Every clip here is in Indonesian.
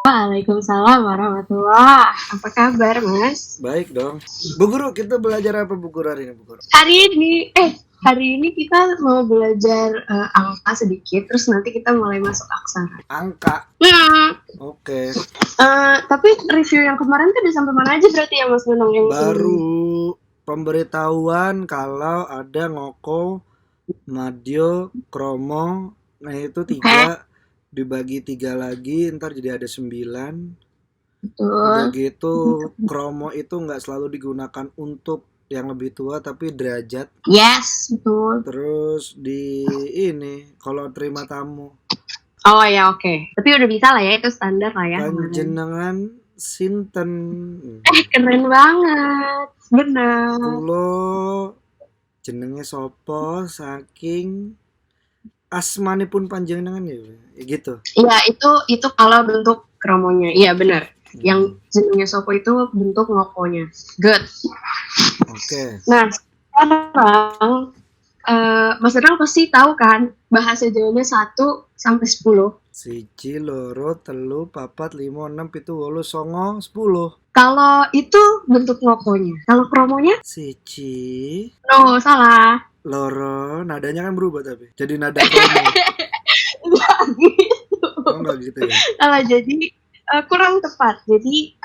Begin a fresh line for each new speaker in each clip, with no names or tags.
Waalaikumsalam warahmatullah. Apa kabar, Mas?
Baik dong. Bu Guru, kita belajar apa Bu Guru hari ini Bu Guru?
Hari ini kita mau belajar angka sedikit, terus nanti kita mulai masuk aksara.
Angka. Oke.
Tapi review yang kemarin tuh udah sampai mana aja berarti ya Mas Nunung yang
Baru pemberitahuan kalau ada ngoko, madyo, kromo. Nah itu 3 dibagi 3 lagi, ntar jadi ada 9. Udah
Betul.
gitu kromo itu nggak selalu digunakan untuk yang lebih tua tapi derajat.
Yes, betul.
Terus di ini kalau terima tamu
Oh ya, oke. Tapi udah bisa lah ya, itu standar lah ya.
panjenengan sinten.
Keren banget. Benar.
Kulo jenenge sopo saking asmanipun panjenengan ya gitu.
Iya, itu kalau bentuk kromonya. Iya, benar. Yang jenengnya sopo itu bentuk ngokonya. Good.
Oke.
Nah, sekarang Mas Renal pasti tahu kan bahasa Jawanya 1 sampai 10.
1, 2, 3, 4, 5, 6, 7, 8, 9, 10.
Kalau itu bentuk ngokonya. Kalau kromonya?
1,
No, salah.
loro, nadanya kan berubah tapi jadi nada kromo.
Enggak gitu.
Oh enggak gitu ya.
Salah, jadi kurang tepat. Jadi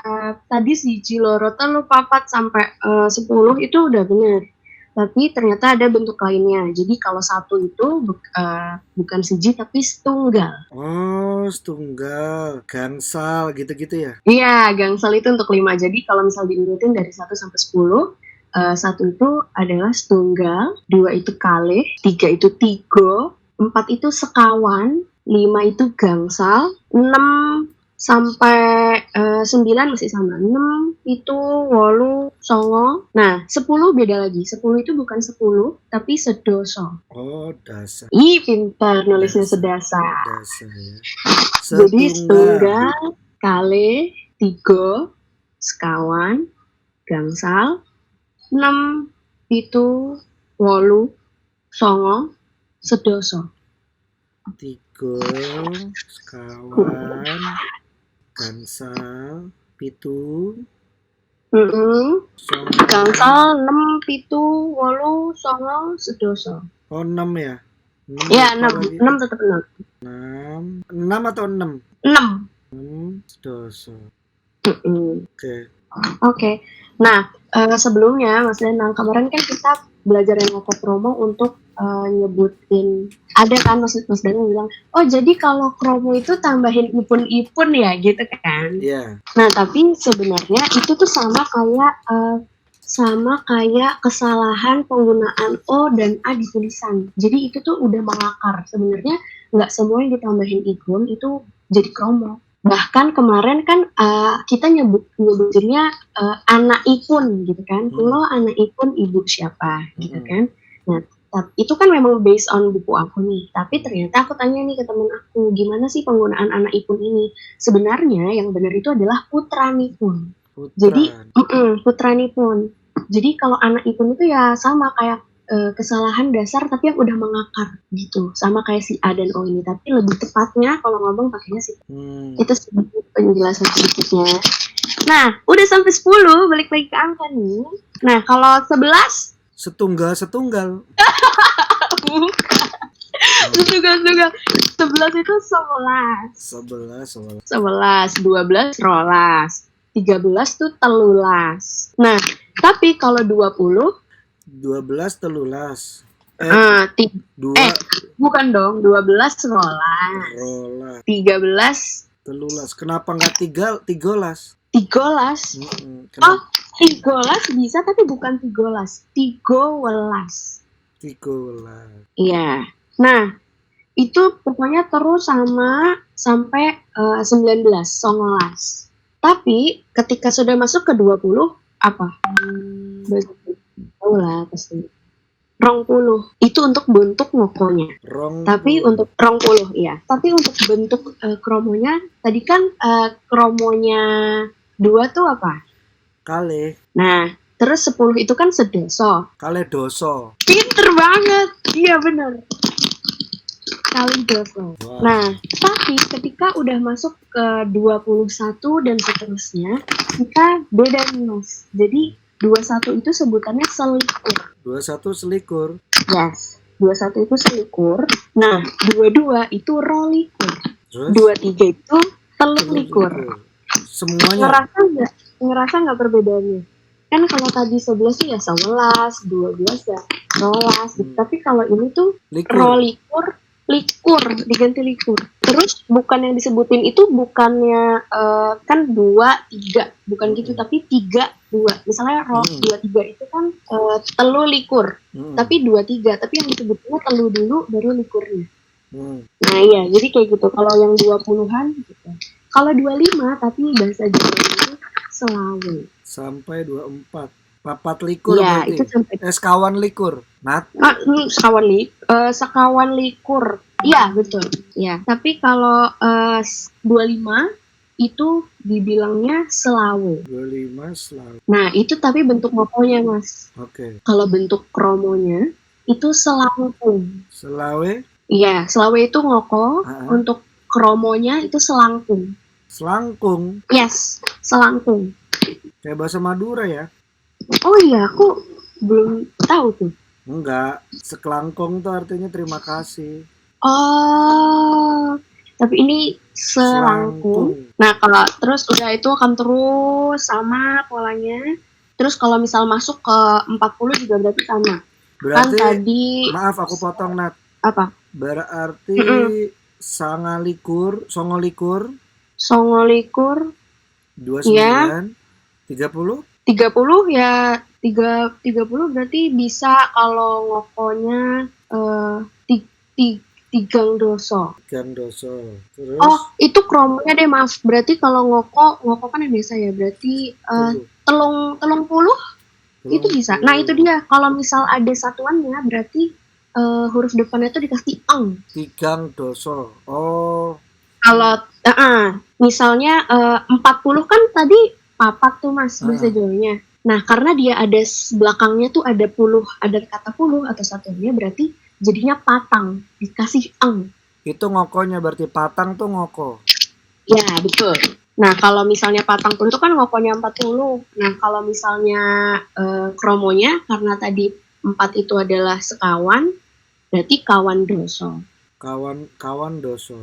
tadi 1, loro, telu, papat sampai 10 itu udah benar. Tapi ternyata ada bentuk lainnya. Jadi kalau 1 itu bukan siji tapi setunggal.
Oh, setunggal, gangsal gitu-gitu ya.
Iya, gangsal itu untuk 5. Jadi kalau misal diurutin dari 1 sampai 10, 1 itu adalah setunggal, 2 itu kalih, 3 itu tigo, 4 itu sekawan, 5 itu gangsal, 6 sampai 9 masih sama. 6 itu 8, 9. Nah, 10 beda lagi. 10 itu bukan 10, tapi sedoso.
Oh, dasar.
Ih, pintar nulisnya sedasar.
Dasar ya.
Jadi setunggal, kalih, tigo, sekawan, gangsal, 6, 7, 8, 9, sedoso.
3, sekawan, gangsal, 7,
gangsal, 6, 7, 8, 9, sedoso.
Oh, 6 ya?
Ya, 6 tetap 6.
6 atau 6?
6.
Sedoso.
Oke. Nah, sebelumnya Mas Danang, kemarin kan kita belajar yang ngoko kromo untuk nyebutin, ada kan Mas Danang bilang, oh jadi kalau kromo itu tambahin ipun-ipun ya gitu kan.
Iya.
Nah, tapi sebenarnya itu tuh sama kayak kesalahan penggunaan O dan A di tulisan. Jadi itu tuh udah mengakar. Sebenarnya nggak semua yang ditambahin ipun itu jadi kromo. Bahkan kemarin kan kita nyebutinnya anak ipun gitu kan. Lo anak ipun ibu siapa gitu kan. Nah, itu kan memang based on buku aku nih. Tapi ternyata aku tanya nih ke temen aku, gimana sih penggunaan anak ipun ini? Sebenarnya yang benar itu adalah putranipun. Jadi putranipun. Jadi kalau anak ipun itu ya sama kayak kesalahan dasar tapi yang udah mengakar gitu, sama kayak si A dan O ini, tapi lebih tepatnya kalau ngomong pakainya si Itu sedikit penjelasan sedikitnya. Nah, udah sampai 10, balik lagi ke angka nih. Nah, kalau 11
setunggal.
Setunggal. 11 itu 11. 11, 12 rolas. 13 tuh telulas. Nah, tapi kalau 20
12 telulas.
Bukan dong, 12 rolas. 13
telulas. Kenapa nggak 13?
13. Oh, 13 bisa tapi bukan 13. 13. Iya. Nah, itu pokoknya terus sama sampai 19, 19. Tapi ketika sudah masuk ke 20 apa? Tahu lah pasti. 20 itu untuk bentuk ngokonya. Tapi untuk 20 iya. Tapi untuk bentuk kromonya tadi kan kromonya 2 tuh apa?
Kalih.
Nah, terus 10 itu kan sedoso.
Kalih doso.
Pinter banget. Iya benar. kali doso.
Wah.
Nah, tapi ketika udah masuk ke 21 dan seterusnya, kita beda nih Mas. Jadi 21 itu sebutannya selikur.
21 selikur.
Yes. 21 itu selikur. Nah, 22 itu rolikur.
Terus
23 itu telur likur.
Semuanya.
Ngerasa nggak perbedaannya? Kan kalau tadi 11 tuh ya 11, 12 ya 12. Tapi kalau ini tuh
Likur.
rolikur, likur, diganti likur. Terus bukan yang disebutin itu bukannya kan 2, 3, bukan gitu, tapi 3, 2. Misalnya 2, 3 itu kan telu likur, tapi 2, 3. Tapi yang disebutnya telu dulu baru likurnya. Nah iya, jadi kayak gitu. Kalau yang 20-an gitu. Kalau 25 tapi bahasa Jawa itu selawe.
Sampai 24. Papat likur
ya,
berarti.
Itu sampai
sekawan likur.
sekawan likur. Iya, betul. Ya, tapi kalau 25 itu dibilangnya selawe.
25 selawe.
Nah, itu tapi bentuk ngokonya, Mas.
Oke.
Kalau bentuk kromonya itu selangkung.
Selawe?
Iya, selawe itu ngoko. Untuk kromonya itu selangkung.
Selangkung?
Yes, selangkung.
Kayak bahasa Madura ya?
Oh iya, aku belum tahu tuh.
Enggak, sekelangkung tuh artinya terima kasih.
Oh, tapi ini selangkung. Nah, kalau terus udah itu akan terus sama polanya. Terus kalau misal masuk ke 40 juga berarti sama.
Berarti,
kan tadi
maaf aku potong Nat.
Apa?
Berarti songolikur 29 ya. 30
ya 30 berarti bisa kalau ngokonya tigang doso.
Terus
itu kromonya deh, maaf. Berarti kalau ngoko kan yang biasa ya, berarti telung puluh itu bisa. Nah itu dia, kalau misal ada satuannya berarti huruf depannya itu dikasih ang.
Tigang doso. Oh.
Kalau misalnya 40 kan tadi papat tuh Mas bahasa Jawanya. Nah karena dia ada belakangnya tuh ada kata puluh atau satunya, berarti jadinya patang, dikasih ang.
Itu ngokonya berarti patang tuh ngoko.
Ya betul. Nah kalau misalnya patang puluh itu kan ngokonya 40. Nah kalau misalnya kromonya karena tadi 4 itu adalah sekawan, berarti kawan doso.
Kawan doso.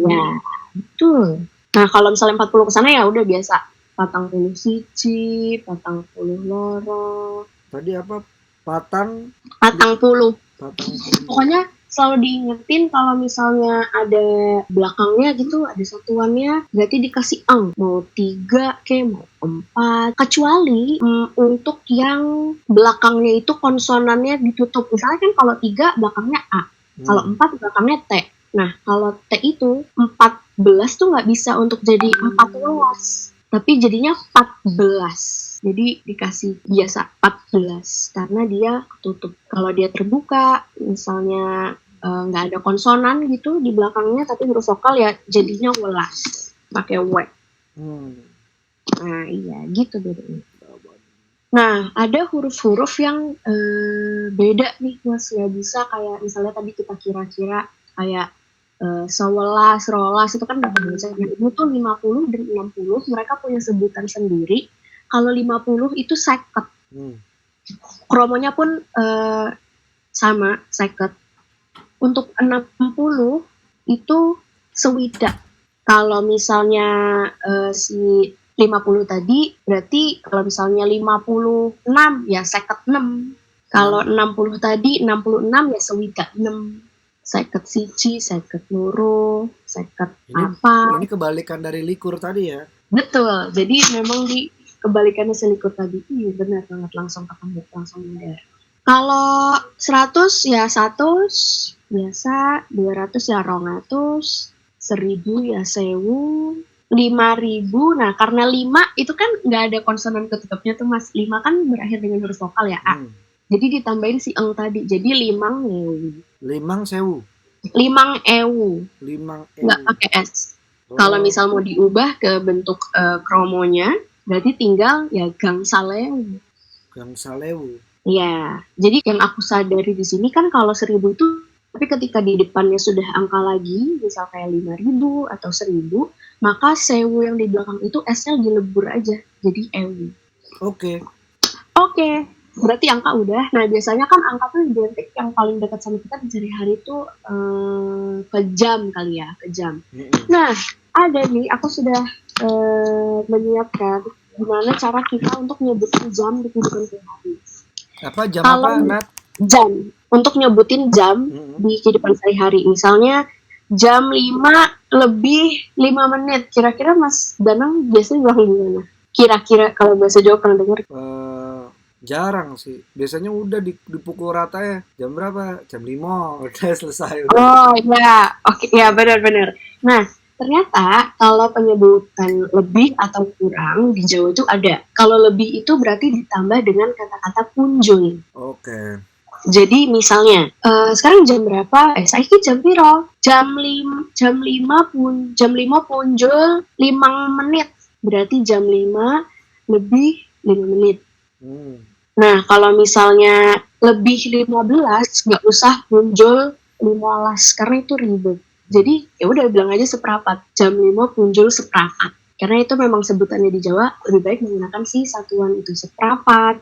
Ya, betul. Nah, kalau misalnya 40 ke sana ya udah biasa. Patang puluh siji, patang puluh loro.
Tadi apa? Patang
puluh. Pokoknya selalu diingetin kalau misalnya ada belakangnya gitu, ada satuannya, berarti dikasih ang. Mau 3 mau 4. Kecuali untuk yang belakangnya itu konsonannya ditutup. Misalnya kan kalau 3 belakangnya A. Kalau 4 belakangnya T. Nah, kalau T itu 14 tuh nggak bisa untuk jadi 14. Tapi jadinya 14. Jadi dikasih biasa 14. Karena dia ketutup. Kalau dia terbuka, misalnya nggak ada konsonan gitu di belakangnya, tapi huruf vokal ya jadinya welas. Pakai W. Nah, iya gitu bedanya. Nah, ada huruf-huruf yang beda nih Mas, nggak bisa kayak misalnya tadi kita kira-kira kayak 11, rolas itu kan nggak bisa. Ini tuh 50 dan 60 mereka punya sebutan sendiri. Kalau 50 itu seket. Kromonya pun sama, seket. Untuk 60 itu sewidak. Kalau misalnya si 50 tadi, berarti kalau misalnya 56 ya seket 6. Kalau 60 tadi, 66 ya sewidak 6. Seket siji, seket loro, seket apa.
Ini kebalikan dari likur tadi ya?
Betul, jadi memang di kebalikannya selikur tadi. Iya benar banget, langsung ketemu, langsung benar. Kalau 100 ya 100, biasa 200 ya 200, 1000 ya 1000, 5000. Nah karena 5 itu kan nggak ada konsonan ketutupnya tuh Mas. 5 kan berakhir dengan huruf vokal ya A. Jadi ditambahin si eng tadi, jadi 5000.
5000.
5000. Nggak pakai S. Kalau misal mau diubah ke bentuk kromonya, berarti tinggal ya gangsalewu.
Gangsalewu.
Ya, jadi yang aku sadari di sini kan kalau 1000 itu Tapi ketika di depannya sudah angka lagi, misal kayak 5.000 atau 1.000, maka sewu yang di belakang itu S-nya dilebur aja, jadi ewu.
Oke.
Oke, berarti angka udah. Nah, biasanya kan angka tuh identik yang paling dekat sama kita di sehari-hari itu ke jam kali ya, ke jam. Nah, ada nih, aku sudah menyiapkan gimana cara kita untuk nyebutin jam di kehidupan sehari-hari.
Apa jam
Kalau
apa, Nat?
jam, untuk nyebutin jam di kehidupan sehari-hari. Misalnya jam 5 lebih 5 menit. Kira-kira Mas Danang biasanya bilang gimana? Kira-kira kalau bahasa Jawa pernah dengar?
Jarang sih. Biasanya udah dipukul rata ya. Jam berapa? Jam 5. Udah selesai. Udah.
Oh iya, oke ya benar-benar. Nah, ternyata kalau penyebutan lebih atau kurang di Jawa itu ada. Kalau lebih itu berarti ditambah dengan kata-kata punjul.
Oke.
Jadi misalnya, sekarang jam berapa? Saiki jam piro? Jam 5 punjul 5 menit. Berarti jam 5 lebih 5 menit. Nah, kalau misalnya lebih 15, nggak usah punjul 15, karena itu ribet. Jadi, ya udah bilang aja seperempat. Jam 5 punjul seperempat. Karena itu memang sebutannya di Jawa, lebih baik menggunakan si satuan itu seperempat.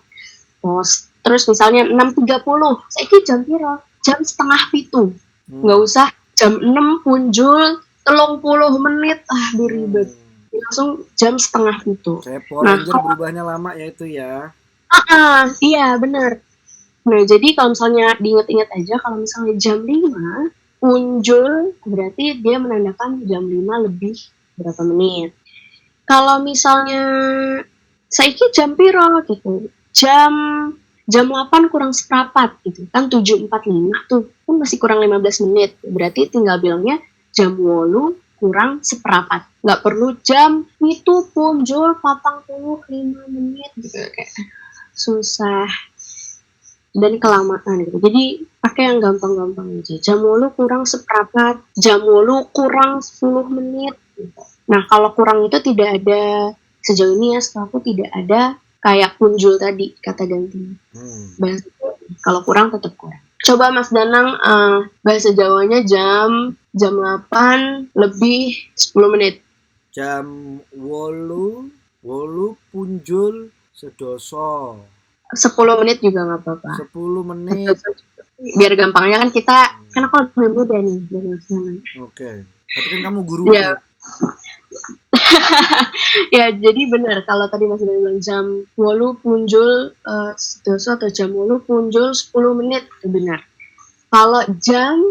Terus misalnya 6.30, saiki jam piro? Jam setengah pitu. Nggak usah jam 6 punjul 30 menit. Ribet. Langsung jam setengah pitu.
Kayak Power Ranger berubahnya lama ya itu ya.
Iya benar. Nah, jadi kalau misalnya diingat-ingat aja, kalau misalnya jam 5 punjul, berarti dia menandakan jam 5 lebih berapa menit. Kalau misalnya saiki jam piro gitu, jam 8 kurang seperempat gitu, kan 7.45 tuh, kan masih kurang 15 menit, berarti tinggal bilangnya jam 8 kurang seperempat. Nggak perlu jam itu punjul 45 menit gitu, kayak susah dan kelamaan gitu. Jadi pakai yang gampang-gampang aja. Jam 8 kurang seperempat, jam 8 kurang 10 menit gitu. Nah, kalau kurang itu tidak ada, sejauh ini ya setelah aku tidak ada kayak punjul tadi kata ganti. Bahasa kalau kurang tetap kurang. Coba Mas Danang bahasa Jawanya jam 8 lebih 10 menit.
Jam 8 punjul sedoso.
10 menit juga nggak apa-apa.
10 menit.
Biar gampangnya kan kita, kan aku lebih muda nih.
Oke. Tapi kan kamu guru.
Ya. Ya, jadi benar. Kalau tadi masih bilang jam 8 punjul sedoso atau jam 8 punjul 10 menit, itu benar. Kalau jam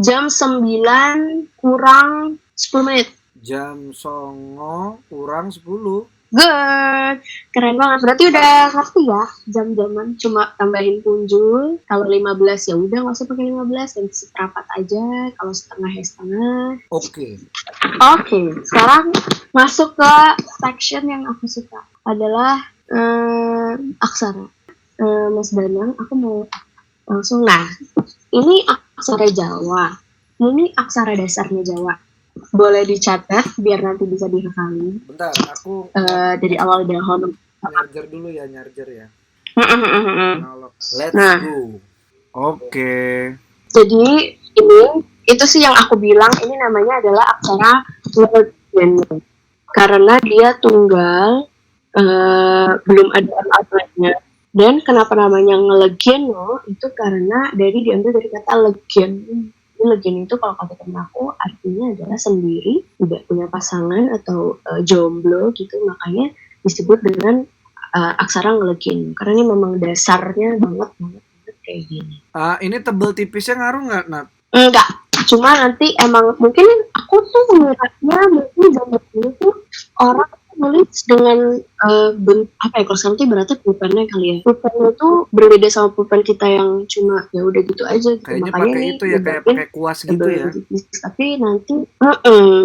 9 kurang 10 menit.
Jam 9 kurang 10.
Good, keren banget. Berarti udah ngerti ya jam-jaman, cuma tambahin punjul. Kalau 15 ya udah nggak usah pakai 15, dan seperempat aja. Kalau setengah ya setengah.
Oke.
Sekarang masuk ke section yang aku suka, adalah aksara. Mas Danang, aku mau langsung. Nah, ini aksara Jawa. Ini aksara dasarnya Jawa. Boleh dicatat biar nanti bisa dihafalin.
Bentar, aku
dari awal dahulu.
Nyarjer dulu ya, ya. Let's go. Oke.
Jadi itu sih yang aku bilang, ini namanya adalah aksara Ngelegian. Karena dia tunggal, belum ada alfabetnya. Dan kenapa namanya Ngelegian itu karena diambil dari kata legian. Legian itu kalau kata temen aku artinya adalah sendiri, tidak punya pasangan atau jomblo gitu, makanya disebut dengan aksara Ngelegian, karena ini memang dasarnya banget kayak gini.
Ini tebel tipisnya ngaruh nggak, Nat?
Enggak, cuma nanti emang mungkin aku tuh mengira mungkin zaman dulu tuh orang nulis dengan kalau sekarang tuh berarti pulpennya kali ya. Pulpennya tuh berbeda sama pulpen kita yang cuma ya udah gitu aja gitu.
Kayaknya
makanya
pakai itu ya, kayak pakai kuas gitu ya.
Tapi nanti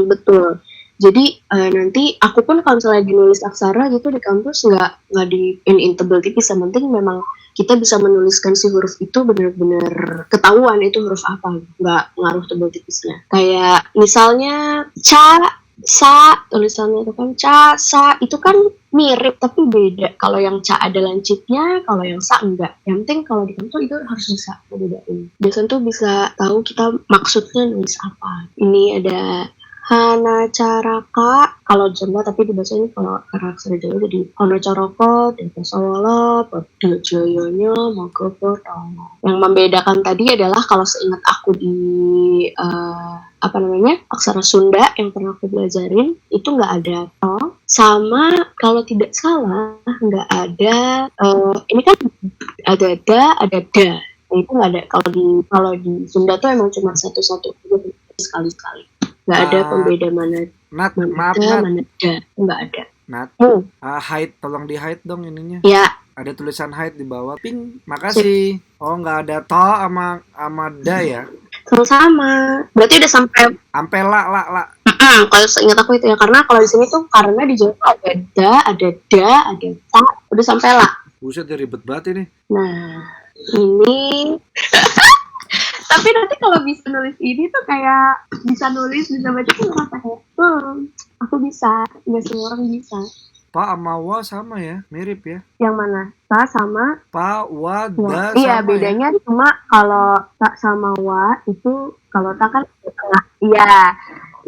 betul. Jadi nanti aku pun kalau misalnya nulis aksara gitu di kampus nggak di in tebel tipis, yang penting memang kita bisa menuliskan si huruf itu benar-benar ketahuan itu huruf apa, nggak ngaruh tebel tipisnya. Kayak misalnya ca sa tulisannya itu kan ca, sa itu kan mirip tapi beda. Kalau yang ca ada lancipnya, kalau yang sa enggak. Yang penting kalau di kantor itu harus bisa bedain. Biasanya tuh bisa tahu kita maksudnya nulis apa. Ini ada Hana Caraka kalau Jawa, tapi di bahasa ini kalau karakter Jawa jadi Hana Caraka, Desa Sawala, Pada Jayanya, Maka Pertama. Yang membedakan tadi adalah kalau seingat aku di apa namanya aksara Sunda yang pernah aku belajarin itu nggak ada to, sama kalau tidak salah nggak ada ini kan ada da, ada da. Nah, itu nggak ada kalau di Sunda tuh emang cuma satu-satu sekali-sekali. Nggak ada pembeda mana
Nat,
mana
maaf
da,
Nat.
mana da, nggak ada.
Nat,
Hmm,
hide, tolong di hide dong ininya.
ya
Ada tulisan hide di bawah. Ping, makasih. Oh, nggak ada to sama da ya.
sama-sama. Berarti udah sampai.
Ampe la.
Kalau seingat aku itu ya karena kalau di sini tuh karena di Jawa tuh ada da, ada da, ada ta, udah sampai lah.
Buset, ya ribet banget ini.
Nah, ini tapi nanti kalau bisa nulis ini tuh kayak bisa nulis, bisa baca tuh ngerasa kayak aku bisa, nggak semua orang bisa.
Pa sama wa sama ya, mirip ya.
Yang mana? Ta sama
Pa, wa,
wa.
da
Iya,
sama
bedanya
ya.
cuma kalau ta sama wa itu kalau ta kan di tengah. Iya,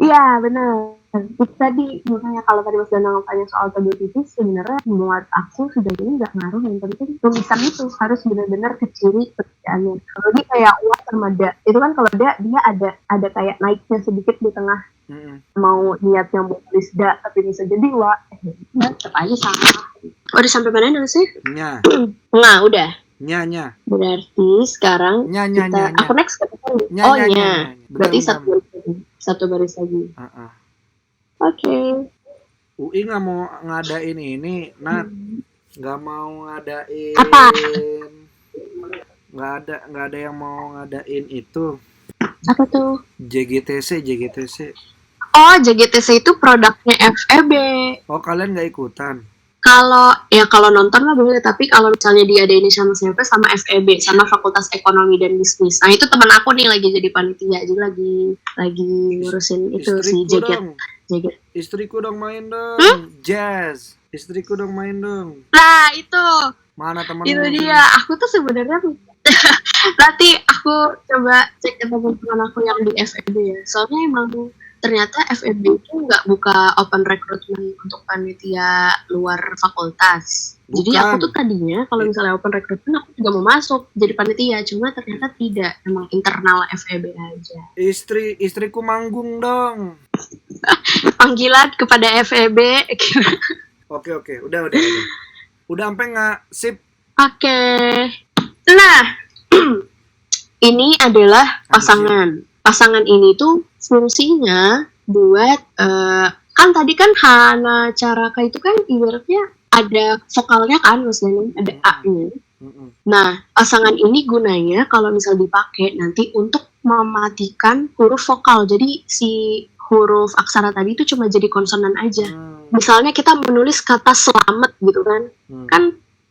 iya benar. Itu tadi makanya kalau tadi Mas Danang tanya soal tebel tipis sebenarnya buat aku sudah ini nggak ngaruh, yang penting tulisan itu harus benar-benar ke ciri pekerjaannya. Kalau dia kayak wa sama da itu kan kalau da dia ada kayak naiknya sedikit di tengah. Mau niatnya mau tulis da tapi bisa jadi wa tetap aja sama. Udah sampai mana nulisnya?
Nya.
Nah udah.
Nya.
Berarti sekarang
Nya.
aku next ke
Nya.
berarti
Bener.
satu baris lagi. Oke.
UI nggak mau ngadain ini, Nat. Nggak mau ngadain.
Apa?
Nggak ada yang mau ngadain itu.
Apa tuh?
JGTC.
Oh, JGTC itu produknya FEB.
Oh, kalian nggak ikutan?
Kalau nonton mah boleh, tapi kalau misalnya diadain sama siapa, sama FEB, sama Fakultas Ekonomi dan Bisnis. Nah itu teman aku nih lagi jadi panitia, jadi lagi ngurusin itu si JGT.
Istriku dong main dong. Jazz. Istriku dong main dong.
Nah itu.
Mana teman?
Itu dia. Aku tuh sebenarnya nanti aku coba cek ke teman-teman aku yang di FEB ya. Soalnya emang ternyata FEB itu nggak buka open recruitment untuk panitia luar fakultas.
Bukan.
Jadi aku tuh tadinya kalau misalnya open recruitment aku juga mau masuk jadi panitia, cuma ternyata tidak, emang internal FEB aja.
Istriku manggung dong.
Panggilan kepada FEB.
Oke, udah. Udah sampai nggak sip?
Oke. Nah, ini adalah pasangan. Pasangan ini tuh fungsinya buat kan tadi kan Hana Caraka itu kan ibaratnya ada vokalnya kan, maksudnya ada A-nya. Nah, pasangan ini gunanya kalau misal dipakai nanti untuk mematikan huruf vokal. Jadi si huruf aksara tadi itu cuma jadi konsonan aja. Misalnya kita menulis kata selamat gitu kan, kan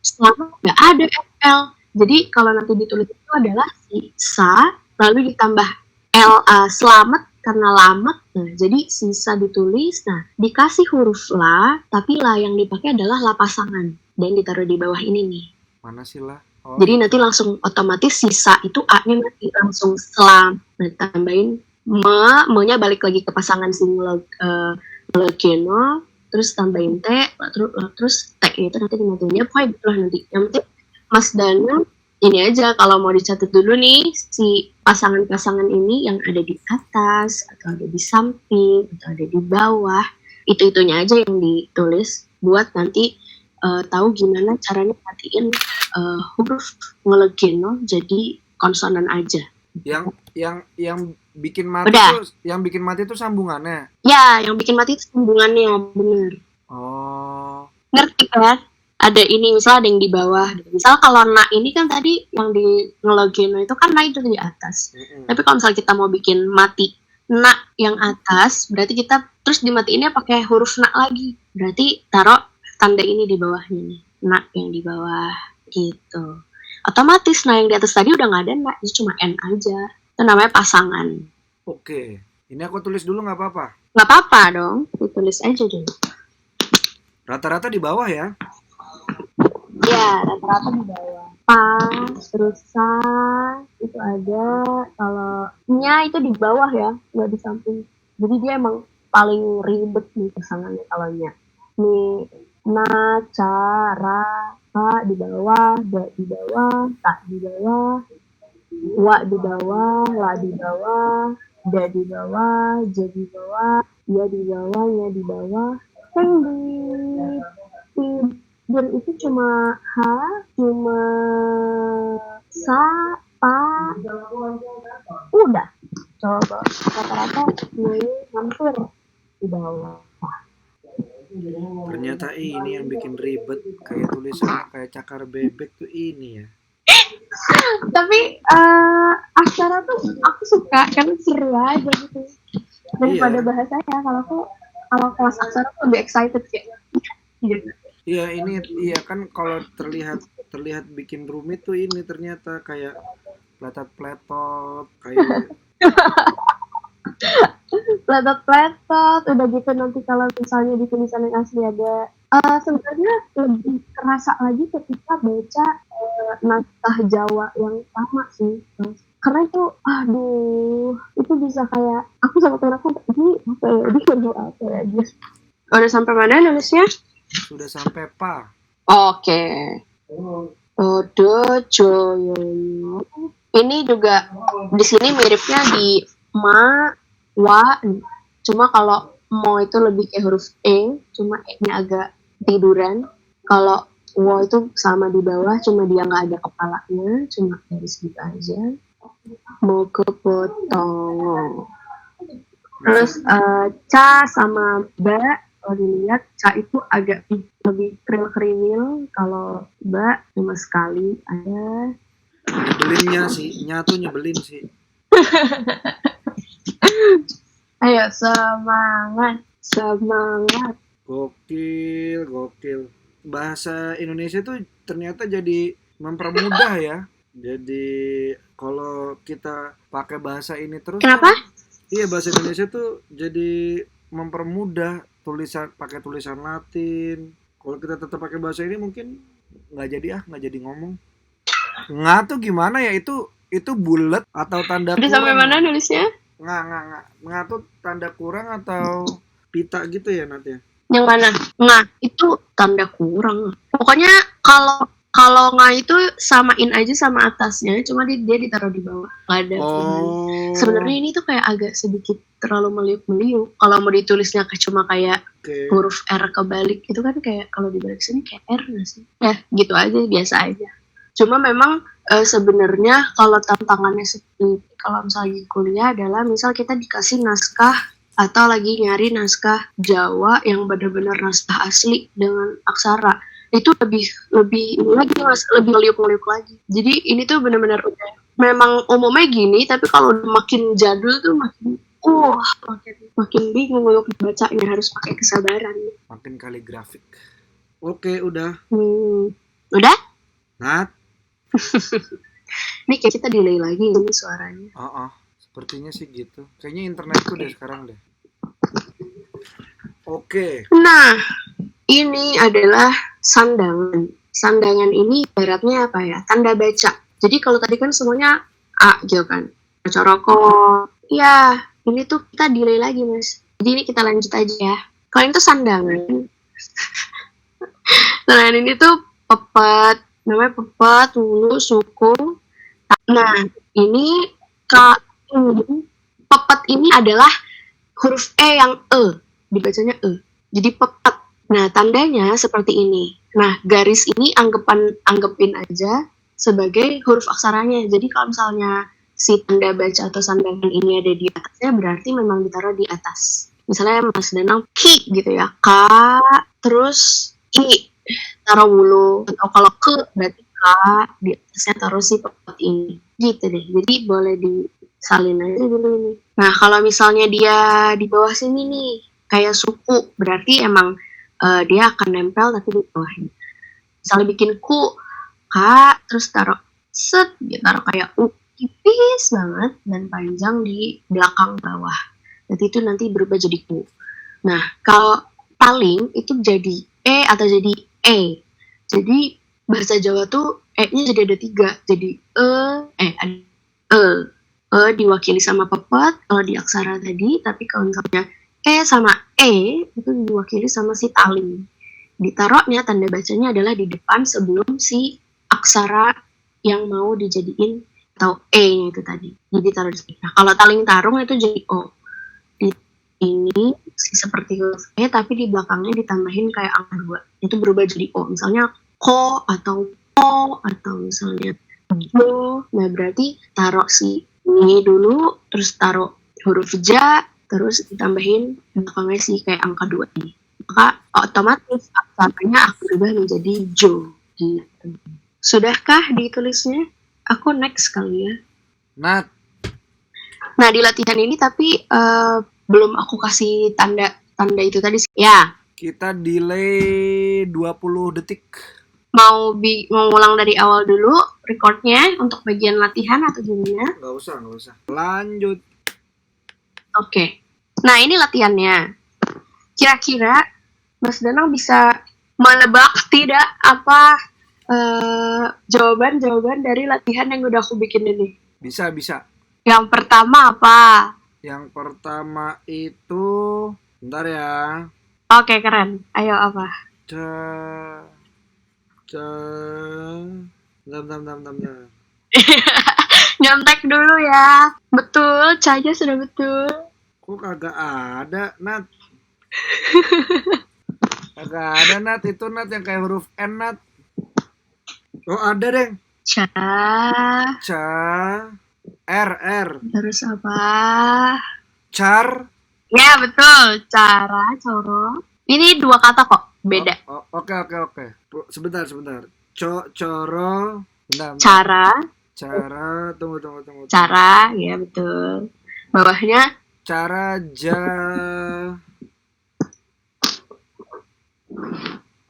selamat nggak ada FL. Jadi kalau nanti ditulis itu adalah si sa lalu ditambah LA selamat karena lamat. Nah, jadi sisa ditulis, nah dikasih huruf la, tapi la yang dipakai adalah la pasangan dan ditaruh di bawah ini nih.
Mana sih lah? Oh.
Jadi nanti langsung otomatis sisa itu A-nya nanti langsung selam. Nah, tambahin me-nya balik lagi ke pasangan singular legeno, terus tambahin T, terus T itu nanti dimatinya, pokoknya gitulah nanti. Yang penting Mas Dana ini aja kalau mau dicatat dulu nih si pasangan-pasangan ini yang ada di atas atau ada di samping atau ada di bawah, itu-itunya aja yang ditulis buat nanti tahu gimana caranya matiin huruf ngelegeno jadi konsonan aja.
Yang bikin mati itu sambungannya.
Ya, yang bikin mati itu sambungannya, bener.
Oh.
Ngerti kan? Ada ini misalnya ada yang di bawah. Misal kalau na ini kan tadi yang di ngelogeno itu kan na itu di atas. Tapi kalau misalnya kita mau bikin mati na yang atas, berarti kita terus dimatiinnya pakai huruf na lagi. Berarti taruh tanda ini di bawahnya nih. Na yang di bawah gitu. Otomatis na yang di atas tadi udah nggak ada na, itu cuma n aja. Itu namanya pasangan.
Oke. Ini aku tulis dulu nggak apa-apa.
Nggak apa-apa dong, ditulis aja dulu.
Rata-rata di bawah ya.
Ya, rata-rata di bawah. Pas, terusan, itu ada, kalau nya itu di bawah ya, nggak di samping. Jadi dia emang paling ribet nih pasangannya kalau nya. Nih, na, ca, ra, ka di bawah, da di bawah, ta di bawah, wa di bawah, la di bawah, da di bawah, ja di bawah, ya di bawah, nya di bawah. Yang di dan itu cuma cuma sa, pa, udah. Coba rata-rata ini hampir di bawah.
Ternyata ini yang bikin ribet, kayak tulisannya kayak cakar bebek tuh ini ya.
Tapi aksara tuh aku suka karena seru aja gitu. Daripada
Iya.
bahasanya, kalau kelas aksara tuh lebih excited kayak gitu.
Iya, ini iya kan kalau terlihat terlihat bikin rumit tuh ini ternyata kayak pletot-pletot, kayak
Pletot-pletot, udah gitu nanti kalau misalnya di tulisan yang asli ada sebenarnya lebih kerasa lagi ketika baca naskah Jawa yang sama sih, Mas. Karena itu, aduh, itu bisa kayak aku sama temen aku ini apa ya, ini ngomong apa ya dia. Udah sampai mana nulisnya?
sudah sampai pa.
Oke. Odo Joyo. Ini juga di sini miripnya di ma, wa. Cuma kalau mo itu lebih kayak huruf e, cuma e-nya agak tiduran. Kalau wo itu sama di bawah, cuma dia nggak ada kepalanya, cuma garis gitu aja. Mau kepotong. Terus ca sama ba, kalau dilihat ca itu agak lebih kriwil-kriwil, kalau ba cuma sekali ada.
Nyebelinnya sih, nyatu nyebelin sih.
Ayo semangat, semangat.
Gokil, gokil. Bahasa Indonesia tuh ternyata jadi mempermudah ya. Jadi kalau kita pakai bahasa ini terus kan,
Kenapa?
iya bahasa Indonesia tuh jadi mempermudah tulisan pakai tulisan Latin. Kalau kita tetap pakai bahasa ini mungkin nggak jadi ngomong. Nga tuh gimana ya itu bulat atau tanda
Udah sampai
kurang
mana
ya?
nulisnya?
Nga tuh tanda kurang atau pita gitu ya Nat ya?
Yang mana? Nga itu tanda kurang. Pokoknya kalau kalau nga itu samain aja sama atasnya, cuma dia ditaruh di bawah. Gak ada perubahan.
Oh,
Sebenarnya ini tuh kayak agak sedikit terlalu meliuk-meliuk. Kalau mau ditulisnya cuma kayak
oke.
huruf R kebalik itu kan kayak kalau dibalik sini kayak R nggak sih? Ya gitu aja, biasa aja. Cuma memang sebenarnya kalau tantangannya seperti kalau misalnya kuliah adalah misal kita dikasih naskah atau lagi nyari naskah Jawa yang benar-benar naskah asli dengan aksara, itu lebih lagi mas, lebih meliuk-meliuk lagi. Jadi ini tuh benar-benar udah memang umumnya gini, tapi kalau makin jadul tuh makin makin bingung untuk bacanya, harus pakai kesabaran.
Makin kaligrafik. Oke, udah.
Udah?
Nat.
Ini kayak kita delay lagi ini suaranya.
Sepertinya sih gitu. Kayaknya internetku deh sekarang deh. Oke.
Nah, ini adalah sandangan. Sandangan ini ibaratnya apa ya? Tanda baca. Jadi kalau tadi kan semuanya A gitu kan. Baca rokok. Ya, ini tuh kita delay lagi, Mas. Jadi ini kita lanjut aja ya. Kalau ini tuh sandangan. Sandangan ini tuh pepet. Namanya pepet, hulu, suku. Nah, ini pepet ini adalah huruf E yang E. Dibacanya E. Jadi pepet. Nah, tandanya seperti ini. Nah, garis ini anggapin aja sebagai huruf aksaranya. Jadi kalau misalnya si tanda baca atau sandangan ini ada di atasnya, berarti memang ditaruh di atas. Misalnya Mas Danang ki gitu ya. K, terus I, taruh wulu. Atau kalau ke, berarti K, di atasnya taruh si pepet ini. Gitu deh. Jadi boleh disalin aja dulu ini. Nah, kalau misalnya dia di bawah sini nih, kayak suku, berarti emang dia akan nempel tapi di bawahnya. Misalnya bikin ku, K, terus taruh set, dia taruh kayak U tipis banget dan panjang di belakang bawah. Berarti itu nanti berubah jadi U. Nah, kalau taling itu jadi E atau jadi E. Jadi bahasa Jawa tuh E-nya jadi ada 3. Jadi ada E diwakili sama pepet kalau di aksara tadi, tapi kalau misalnya E sama E itu diwakili sama si taling. Ditaruhnya tanda bacanya adalah di depan sebelum si aksara yang mau dijadiin atau E-nya itu tadi. Jadi taruh di sini. Nah, kalau taling tarung itu jadi O. Di ini seperti huruf E tapi di belakangnya ditambahin kayak angka 2. Itu berubah jadi O. Misalnya ko atau po atau misalnya jo. Nah, berarti taruh si ini dulu, terus taruh huruf ja, terus ditambahin belakangnya sih kayak angka 2 ini. Maka otomatis aksaranya akan berubah menjadi jo gitu. Sudahkah ditulisnya? Aku next kali ya.
Nat,
Nah, di latihan ini tapi belum aku kasih tanda itu tadi sih. Ya,
kita delay 20 detik.
mau ulang dari awal dulu recordnya untuk bagian latihan atau gimana?
Nggak usah. Lanjut.
Oke. Nah, ini latihannya. Kira-kira Mas Danang bisa menebak tidak apa jawaban-jawaban dari latihan yang udah aku bikin ini?
Bisa.
Yang pertama apa?
Yang pertama itu, bentar ya.
Oke, keren. Ayo apa?
Bentar.
Nyontek dulu ya. Betul, Caja sudah betul.
Kok kagak ada, Nat? Kagak ada, Nat. Itu, Nat, yang kayak huruf N, Nat. Oh, ada, Deng. R.
Terus apa?
Car.
Ya, betul. Cara, coro. Ini 2 kata kok, beda.
Oke. Sebentar. Coro. Bentar. Cara. Tunggu.
Cara, ya betul. Bawahnya
Cara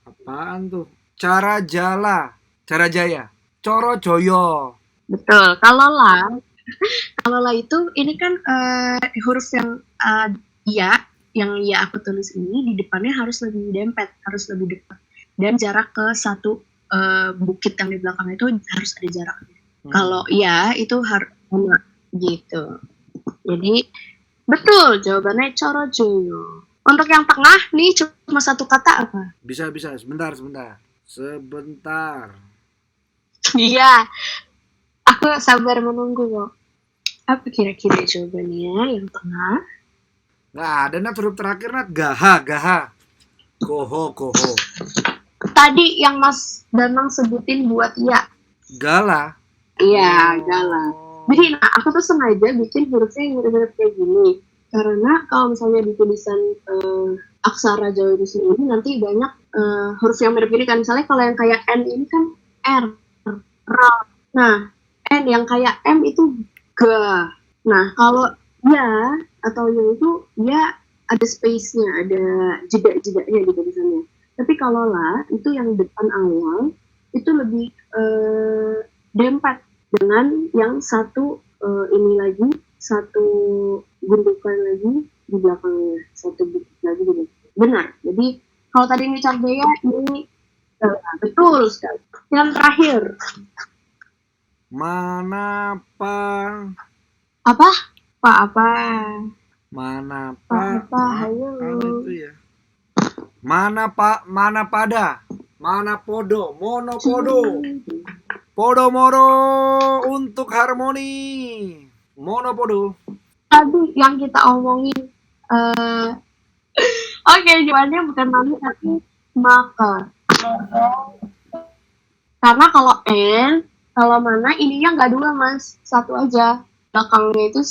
apaan tuh? Cara jaya. Coro joyo.
betul. Kalau la itu ini kan huruf yang yang aku tulis ini di depannya harus lebih dempet, harus lebih dekat. Dan jarak ke satu bukit yang di belakang itu harus ada jaraknya. Kalau ya itu harus sama gitu. Jadi betul jawabannya coro joyo. Untuk yang tengah nih cuma 1 kata apa?
Bisa. Sebentar.
Iya. Aku sabar menunggu kok. Apa kira-kira jawabannya yang tengah?
Nggak ada, Nat, huruf terakhir, Nat. Gaha. Koho.
Tadi yang Mas Danang sebutin buat ya.
Gala.
Iya, gala. Jadi aku tuh sengaja bikin hurufnya yang mirip-mirip kayak gini. Karena kalau misalnya di tulisan aksara Jawa itu sendiri nanti banyak huruf yang mirip gini kan. Misalnya kalau yang kayak N ini kan R. Nah, N yang kayak M itu G. Nah, kalau ya atau yang itu ya ada space-nya, ada jeda-jedanya di tulisannya. Tapi kalau lah itu yang depan awal itu lebih dempet dengan yang satu ini lagi, satu gundukan lagi di belakangnya, satu bukit lagi di belakang. Benar. Jadi kalau tadi ini Cardea ini betul sekali. Yang terakhir.
Mana apa?
Apa? Apa?
Mana pak?
Ayo.
Itu ya. Mana pak? Mana pada? Mana podo? Monopodo. Podomoro untuk harmoni. Monopodo.
Tadi yang kita omongin oke, jawabannya bukan mami tapi maka. Karena kalau N, kalau mana ininya nggak 2 Mas, 1 aja. Belakangnya itu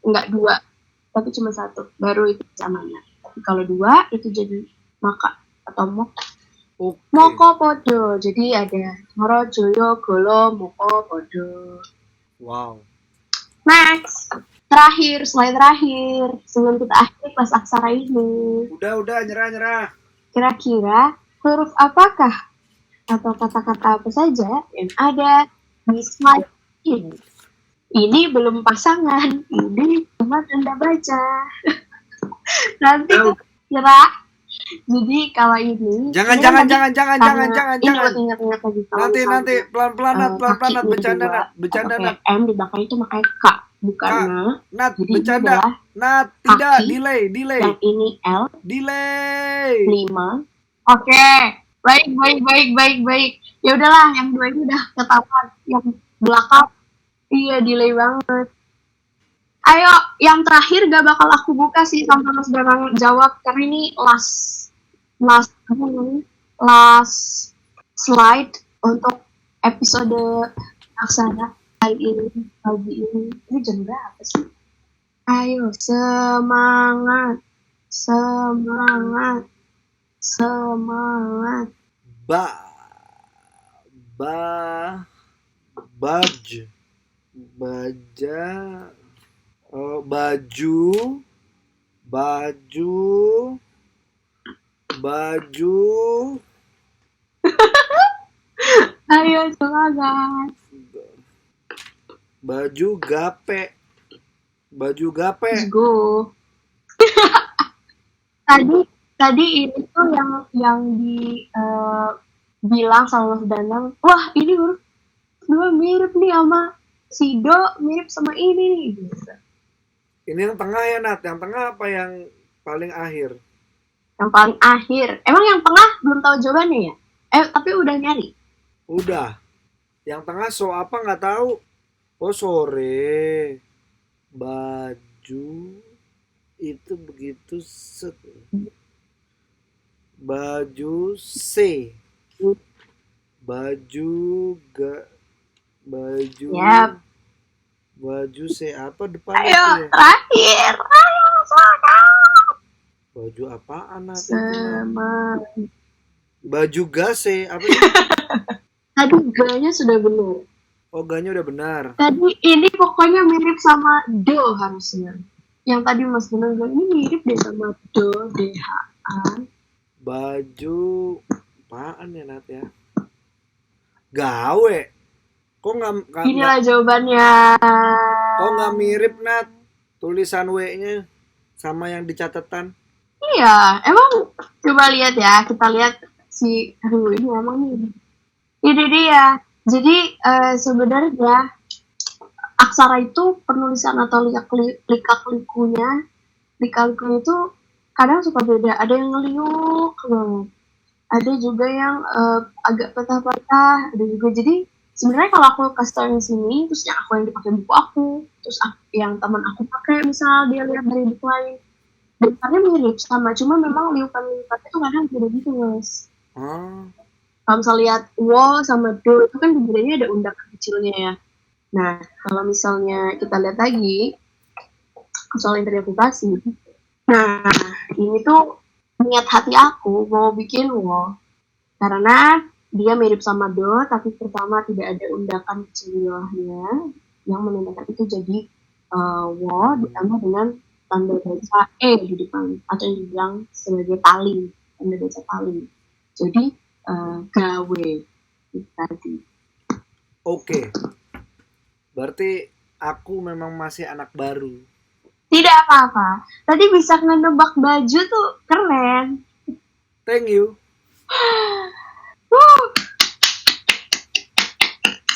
nggak 2, tapi cuma 1. Baru itu samanya. Tapi kalau 2 itu jadi maka atau moko.
Okay.
Moko podo. Jadi ada moro joyo golo moko podo.
Wow.
Next. Slide terakhir. Sebelum kita akhiri kelas aksara ini.
Udah, nyerah.
Kira-kira huruf apakah atau kata-kata apa saja yang ada di slide ini? Ini belum pasangan, ini cuma tanda baca. Nanti tuh kira. Jadi kalau ini
Jangan
kan tadi
jangan
ingat lagi kalau
Nanti
misalnya
pelan-pelan
kakinya
bercanda
dua atau
bercanda
pakai
Nat.
M di belakang itu pakai K bukan
Kak,
na.
Nat
Jadi ini
bercanda.
adalah
Nat, tidak,
kaki,
delay.
yang ini L
Delay.
5. Oke. Baik. Ya udahlah, yang dua ini udah ketahuan. Yang belakang iya delay banget. Ayo, yang terakhir gak bakal aku buka sih sampai Mas Danang jawab karena ini last apa namanya? Last slide untuk episode aksara pagi ini. Ini jam berapa sih? Ayo, semangat.
Ba baj baja baju
Ayo, semangat.
baju gape
Let's go. Tadi ini tuh yang bilang sama Mas Danang, wah ini huruf dua mirip nih sama si Do, mirip sama ini nih. Gitu.
Ini yang tengah ya Nat, yang tengah apa yang paling akhir?
Yang paling akhir. Emang yang tengah belum tahu jawabannya ya? Tapi udah nyari.
Udah. Yang tengah so apa nggak tahu. Oh sore. Baju itu begitu set. Baju C. Baju
Yap.
Baju C apa depannya?
Ayo, ya? Terakhir. Ayo, semangat.
Baju apaan Nat?
Semangat.
Baju gase apa sih?
Tadi G-nya sudah benar.
Oh, G-nya udah benar.
Tadi ini pokoknya mirip sama Do harusnya. Yang tadi Mas Danang bilang ini mirip deh sama Do, DHA.
Baju apaan ya Nat ya? Gawe. Kok nggak?
Inilah jawabannya.
Kok nggak mirip Nat? Tulisan W-nya sama yang di catatan.
Iya, emang coba lihat ya. Kita lihat ini emang nih. Ini dia. Jadi sebenarnya aksara itu penulisan atau lika-likunya itu kadang suka beda. Ada yang ngeliuk banget. Ada juga yang agak patah-patah. Ada juga jadi sebenarnya kalau aku kasih tau yang sini, terus yang aku yang dipakai buku aku, terus yang teman aku pakai misal dia lihat dari buku lain, bentarnya mirip sama, cuma memang liukan-liukannya itu kadang beda gitu Mas. Kalau misalnya lihat wo sama do itu kan di bedanya ada undakan kecilnya ya. Nah kalau misalnya kita lihat lagi soal interpretasi, nah ini tuh niat hati aku mau bikin wo karena dia mirip sama do, tapi pertama tidak ada undakan kecil di bawahnya yang menandakan itu jadi wo ditambah dengan tanda baca di depan atau yang dibilang sebagai tali, tanda baca tali. Jadi gawe itu tadi.
Oke. Berarti aku memang masih anak baru.
Tidak apa-apa. Tadi bisa nebak baju tuh keren.
Thank you.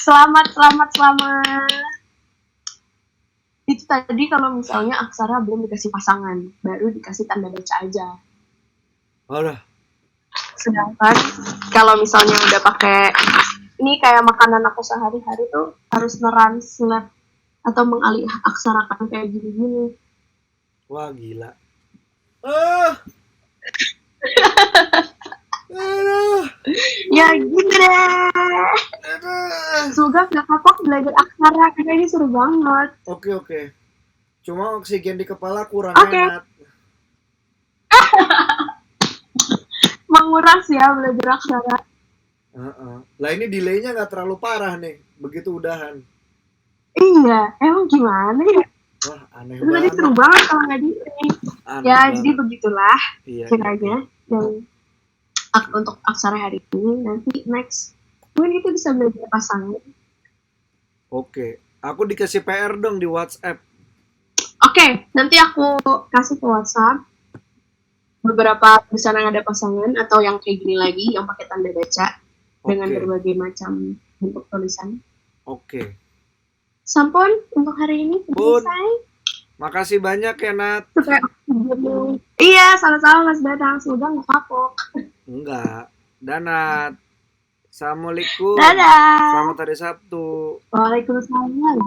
Selamat. Itu tadi kalau misalnya aksara belum dikasih pasangan, baru dikasih tanda baca aja.
Alah.
Sedangkan kalau misalnya udah pakai ini kayak makanan aku sehari-hari tuh harus translate atau mengalih aksarakan kayak gini-gini.
Wah gila.
Ya gitu deh. Semoga gak kapok belajar aksara karena ini seru banget.
Oke. Cuma oksigen di kepala kurang
enak. Menguras ya belajar aksara.
Lah ini delaynya gak terlalu parah nih, begitu udahan.
Iya, emang gimana ya?
Wah aneh
banget.
Tadi
seru banget kalau nggak delay. Ya banget. Jadi begitulah kiranya yang untuk aksara hari ini. Nanti next mungkin kita bisa belajar pasangan.
Oke, aku dikasih PR dong di WhatsApp.
Oke, nanti aku kasih ke WhatsApp. beberapa tulisan yang ada pasangan atau yang kayak gini lagi yang pakai tanda baca dengan
Oke,
berbagai macam bentuk tulisan.
oke.
Sampun untuk hari ini sudah
Pun,
selesai.
makasih banyak ya Nat.
Supaya iya, sama-sama Mas Dadang. Semoga nggak kapok.
Enggak. Dan Nat, Assalamualaikum.
Dadah.
Selamat hari Sabtu.
Waalaikumsalam.